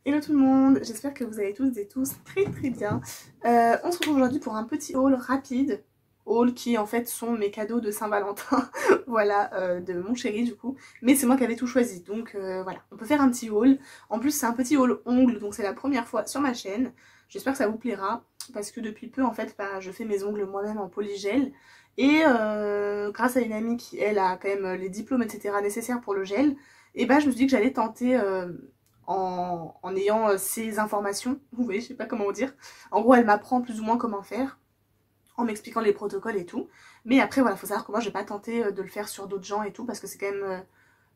Hello tout le monde, j'espère que vous allez tous et tous très bien. On se retrouve aujourd'hui pour un petit haul rapide. Haul qui en fait sont mes cadeaux de Saint-Valentin, voilà, de mon chéri du coup. Mais c'est moi qui avais tout choisi, donc voilà, on peut faire un petit haul. En plus c'est un petit haul ongles, donc c'est la première fois sur ma chaîne. J'espère que ça vous plaira, parce que depuis peu en fait, bah, je fais mes ongles moi-même en polygel. Et grâce à une amie qui elle a quand même les diplômes etc nécessaires pour le gel, et bah je me suis dit que j'allais tenter... en ayant ces informations, vous voyez, je sais pas comment dire. En gros, elle m'apprend plus ou moins comment faire, en m'expliquant les protocoles et tout. Mais après, voilà, faut savoir que moi, je vais pas tenter de le faire sur d'autres gens et tout, parce que c'est quand même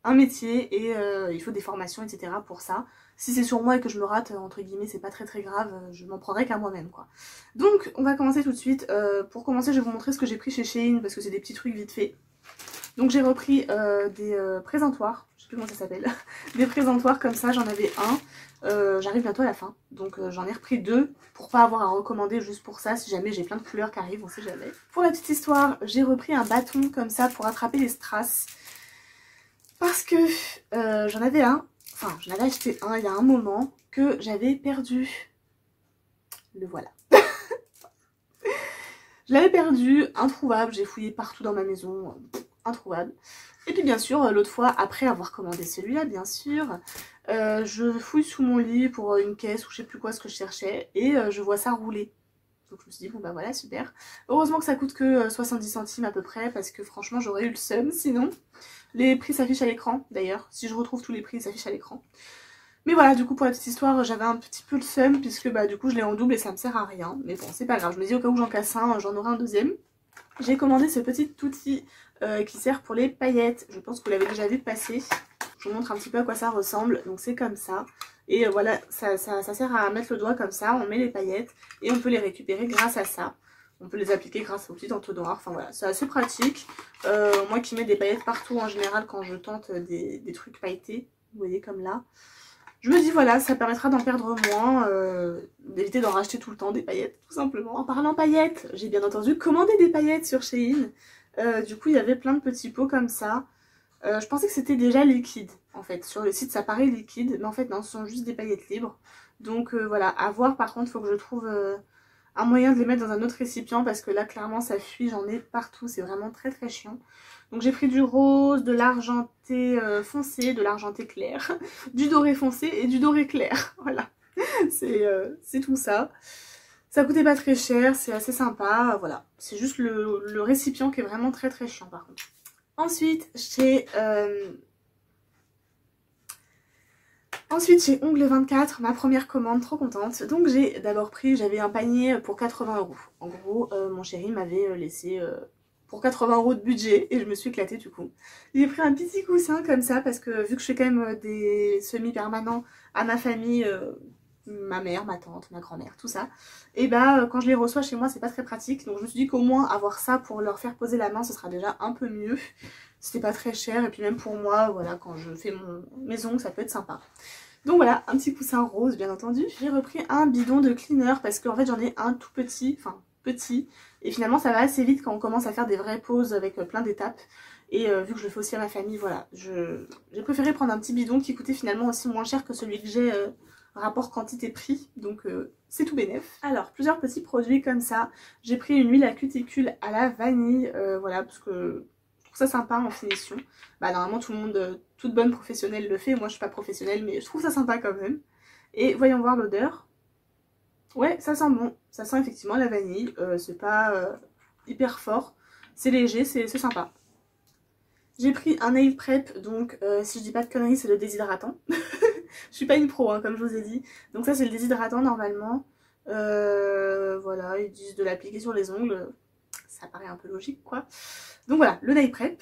un métier et il faut des formations, etc. pour ça. Si c'est sur moi et que je me rate, entre guillemets, c'est pas très grave, je m'en prendrai qu'à moi-même, quoi. Donc, on va commencer tout de suite. Pour commencer, je vais vous montrer ce que j'ai pris chez Shein, parce que c'est des petits trucs vite fait. Donc j'ai repris des présentoirs, je sais plus comment ça s'appelle, des présentoirs comme ça, j'en avais un, j'arrive bientôt à la fin, donc j'en ai repris deux pour pas avoir à recommander juste pour ça, si jamais j'ai plein de couleurs qui arrivent, on sait jamais. Pour la petite histoire, j'ai repris un bâton comme ça pour attraper les strass, parce que j'en avais acheté un il y a un moment que j'avais perdu, le voilà. Je l'avais perdu, introuvable, j'ai fouillé partout dans ma maison, introuvable. Et puis bien sûr, l'autre fois, après avoir commandé celui-là, bien sûr, je fouille sous mon lit pour une caisse ou je sais plus quoi ce que je cherchais, et je vois ça rouler. Donc je me suis dit, bon bah voilà, super. Heureusement que ça coûte que 70 centimes à peu près, parce que franchement j'aurais eu le seum sinon. Les prix s'affichent à l'écran, d'ailleurs. Si je retrouve tous les prix, ils s'affichent à l'écran. Mais voilà, du coup pour la petite histoire, j'avais un petit peu le seum, puisque bah du coup je l'ai en double et ça me sert à rien. Mais bon, c'est pas grave, je me dis au cas où j'en casse un, j'en aurai un deuxième. J'ai commandé ce petit outil qui sert pour les paillettes. Je pense que vous l'avez déjà vu passer. Je vous montre un petit peu à quoi ça ressemble. Donc c'est comme ça. Et voilà, ça sert à mettre le doigt comme ça. On met les paillettes et on peut les récupérer grâce à ça. On peut les appliquer grâce au petit entonnoir. Enfin voilà, c'est assez pratique. Moi qui mets des paillettes partout en général quand je tente des trucs pailletés. Vous voyez comme là. Je me dis voilà, ça permettra d'en perdre moins, d'éviter d'en racheter tout le temps des paillettes, tout simplement. En parlant paillettes, j'ai bien entendu commandé des paillettes sur Shein. Du coup, il y avait plein de petits pots comme ça. Je pensais que c'était déjà liquide, en fait. Sur le site, ça paraît liquide, mais en fait, non, ce sont juste des paillettes libres. Donc voilà, à voir. Par contre, il faut que je trouve un moyen de les mettre dans un autre récipient, parce que là, clairement, ça fuit. J'en ai partout. C'est vraiment très chiant. Donc j'ai pris du rose, de l'argenté foncé, de l'argenté clair, du doré foncé et du doré clair. Voilà, c'est tout ça. Ça coûtait pas très cher, c'est assez sympa, voilà. C'est juste le récipient qui est vraiment très chiant par contre. Ensuite, chez Ongle 24, ma première commande, trop contente. Donc j'ai d'abord pris, j'avais un panier pour 80 €. En gros, mon chéri m'avait laissé pour 80 € de budget et je me suis éclatée du coup. J'ai pris un petit coussin comme ça parce que vu que je fais quand même des semi-permanents à ma famille, ma mère, ma tante, ma grand-mère, tout ça, et bah quand je les reçois chez moi c'est pas très pratique, donc je me suis dit qu'au moins avoir ça pour leur faire poser la main ce sera déjà un peu mieux. C'était pas très cher et puis même pour moi, voilà, quand je fais mes ongles ça peut être sympa. Donc voilà, un petit coussin rose bien entendu. J'ai repris un bidon de cleaner parce qu'en fait j'en ai un tout petit, enfin petit, et finalement ça va assez vite quand on commence à faire des vraies pauses avec plein d'étapes. Et vu que je le fais aussi à ma famille, voilà, j'ai préféré prendre un petit bidon qui coûtait finalement aussi moins cher que celui que j'ai rapport quantité-prix, donc c'est tout bénef. Alors, plusieurs petits produits comme ça. J'ai pris une huile à cuticule à la vanille, voilà, parce que je trouve ça sympa en finition. Bah normalement tout le monde, toute bonne professionnelle le fait, moi je suis pas professionnelle mais je trouve ça sympa quand même. Et voyons voir l'odeur. Ouais, ça sent bon, ça sent effectivement la vanille, c'est pas hyper fort, c'est léger, c'est sympa. J'ai pris un nail prep, donc si je dis pas de conneries c'est le déshydratant. Je suis pas une pro hein, comme je vous ai dit. Donc ça c'est le déshydratant normalement. Voilà, ils disent de l'appliquer sur les ongles, ça paraît un peu logique quoi. Donc voilà, le nail prep.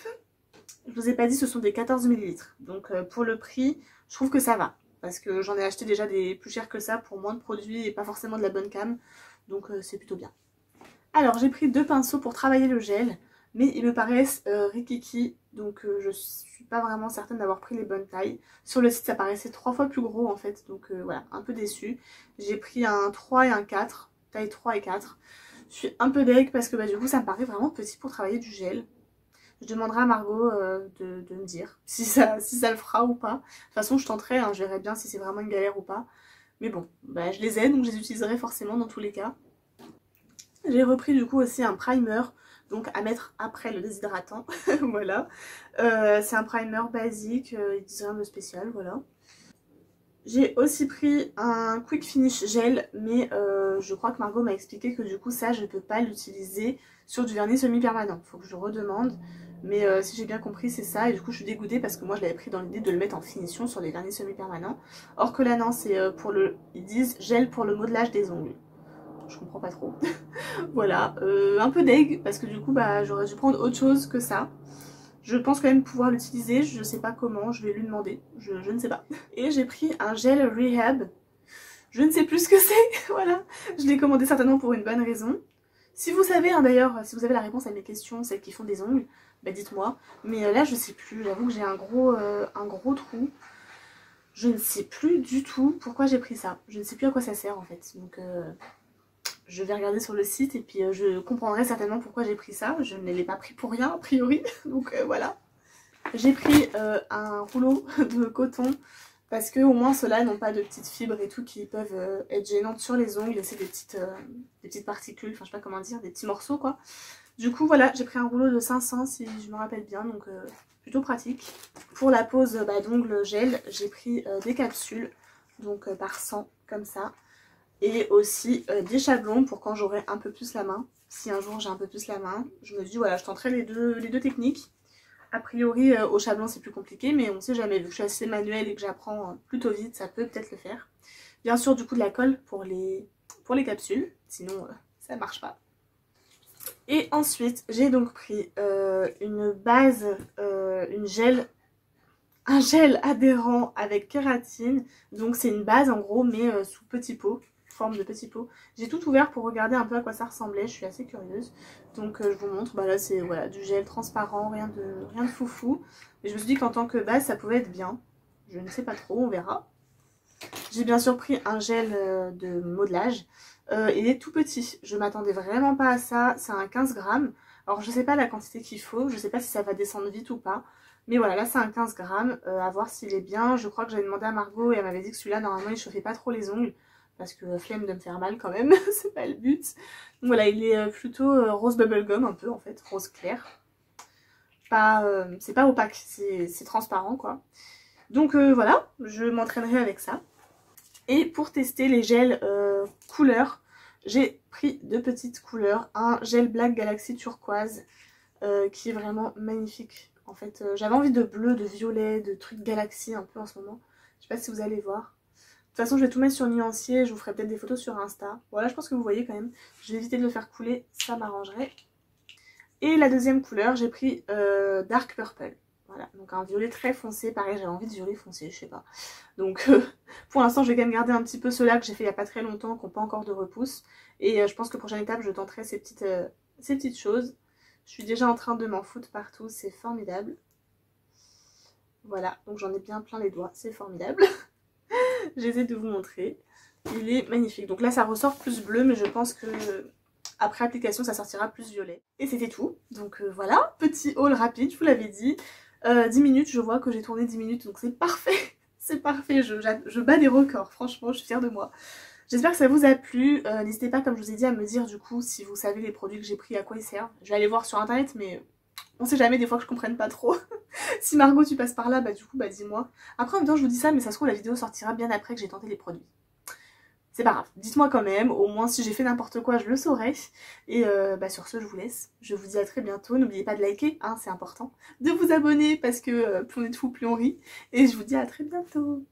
Je vous ai pas dit, ce sont des 14 ml. Donc pour le prix, je trouve que ça va. Parce que j'en ai acheté déjà des plus chers que ça pour moins de produits et pas forcément de la bonne cam. Donc c'est plutôt bien. Alors j'ai pris deux pinceaux pour travailler le gel. Mais ils me paraissent rikiki. Donc je suis pas vraiment certaine d'avoir pris les bonnes tailles. Sur le site ça paraissait 3 fois plus gros en fait. Donc voilà, un peu déçue. J'ai pris un 3 et un 4. Taille 3 et 4. Je suis un peu deg parce que bah, du coup ça me paraît vraiment petit pour travailler du gel. Je demanderai à Margot de me dire si ça le fera ou pas. De toute façon, je tenterai, hein, je verrai bien si c'est vraiment une galère ou pas. Mais bon, bah, je les ai donc je les utiliserai forcément dans tous les cas. J'ai repris du coup aussi un primer, donc à mettre après le déshydratant, voilà. C'est un primer basique, il disent rien de spécial, voilà. J'ai aussi pris un Quick Finish Gel, mais je crois que Margot m'a expliqué que du coup ça je ne peux pas l'utiliser sur du vernis semi-permanent. Faut que je redemande, mais si j'ai bien compris c'est ça, et du coup je suis dégoûtée parce que moi je l'avais pris dans l'idée de le mettre en finition sur les vernis semi-permanents. Or que là non, c'est pour le... Ils disent gel pour le modelage des ongles. Je comprends pas trop. Voilà, un peu deg parce que du coup bah j'aurais dû prendre autre chose que ça. Je pense quand même pouvoir l'utiliser, je sais pas comment, je vais lui demander, je ne sais pas. Et j'ai pris un gel Rehab, je ne sais plus ce que c'est, voilà. Je l'ai commandé certainement pour une bonne raison. Si vous savez hein, d'ailleurs, si vous avez la réponse à mes questions, celles qui font des ongles, bah dites-moi. Mais là je sais plus, j'avoue que j'ai un gros trou. Je ne sais plus du tout pourquoi j'ai pris ça, je ne sais plus à quoi ça sert en fait. Donc je vais regarder sur le site et puis je comprendrai certainement pourquoi j'ai pris ça. Je ne l'ai pas pris pour rien a priori, donc voilà. J'ai pris un rouleau de coton parce que au moins ceux-là n'ont pas de petites fibres et tout qui peuvent être gênantes sur les ongles et c'est des petites particules, enfin je sais pas comment dire, des petits morceaux quoi. Du coup voilà, j'ai pris un rouleau de 500 si je me rappelle bien, donc plutôt pratique. Pour la pose d'ongles gel, j'ai pris des capsules, donc par 100 comme ça. Et aussi des chablons pour quand j'aurai un peu plus la main. Si un jour j'ai un peu plus la main, je me dis voilà, je tenterai les deux techniques. A priori au chablon c'est plus compliqué, mais on sait jamais, vu que je suis assez manuelle et que j'apprends plutôt vite, ça peut peut-être le faire. Bien sûr du coup de la colle pour les capsules, sinon ça marche pas. Et ensuite j'ai donc pris une base, un gel adhérent avec kératine. Donc c'est une base en gros mais sous petit pot, forme de petit pot. J'ai tout ouvert pour regarder un peu à quoi ça ressemblait, je suis assez curieuse. Donc je vous montre, bah là c'est voilà, du gel transparent, rien de foufou. Mais je me suis dit qu'en tant que base ça pouvait être bien. Je ne sais pas trop, on verra. J'ai bien sûr pris un gel de modelage. Il est tout petit, je m'attendais vraiment pas à ça, c'est un 15 grammes. Alors je sais pas la quantité qu'il faut, je sais pas si ça va descendre vite ou pas. Mais voilà, là c'est un 15 grammes, à voir s'il est bien. Je crois que j'avais demandé à Margot et elle m'avait dit que celui-là normalement il chauffait pas trop les ongles. Parce que flemme de me faire mal quand même, c'est pas le but. Donc voilà, il est plutôt rose bubblegum un peu en fait, rose clair. C'est pas opaque, c'est transparent quoi. Donc voilà, je m'entraînerai avec ça. Et pour tester les gels couleurs, j'ai pris deux petites couleurs. Un gel Black Galaxy turquoise qui est vraiment magnifique. En fait, j'avais envie de bleu, de violet, de trucs Galaxy un peu en ce moment. Je sais pas si vous allez voir. De toute façon, je vais tout mettre sur nuancier. Je vous ferai peut-être des photos sur Insta. Voilà, je pense que vous voyez quand même. Je vais éviter de le faire couler, ça m'arrangerait. Et la deuxième couleur, j'ai pris Dark Purple. Voilà, donc un violet très foncé. Pareil, j'avais envie de violet foncé, je sais pas. Donc pour l'instant, je vais quand même garder un petit peu ceux-là que j'ai fait il y a pas très longtemps, qui n'ont pas encore de repousse. Et je pense que prochaine étape, je tenterai ces petites choses. Je suis déjà en train de m'en foutre partout, c'est formidable. Voilà, donc j'en ai bien plein les doigts, c'est formidable. J'essaie de vous montrer. Il est magnifique. Donc là, ça ressort plus bleu, mais je pense que après application, ça sortira plus violet. Et c'était tout. Donc voilà, petit haul rapide, je vous l'avais dit. 10 minutes, je vois que j'ai tourné 10 minutes, donc c'est parfait. C'est parfait, je bats des records, franchement, je suis fière de moi. J'espère que ça vous a plu. N'hésitez pas, comme je vous ai dit, à me dire du coup si vous savez les produits que j'ai pris, à quoi ils servent. Je vais aller voir sur internet, mais on sait jamais, des fois que je comprenne pas trop. Si Margot tu passes par là, bah du coup bah dis-moi. Après en même temps je vous dis ça, mais ça se trouve la vidéo sortira bien après que j'ai tenté les produits. C'est pas grave, dites-moi quand même, au moins si j'ai fait n'importe quoi je le saurai. Et bah sur ce je vous laisse, je vous dis à très bientôt, n'oubliez pas de liker, hein, c'est important. De vous abonner parce que plus on est de fous plus on rit. Et je vous dis à très bientôt.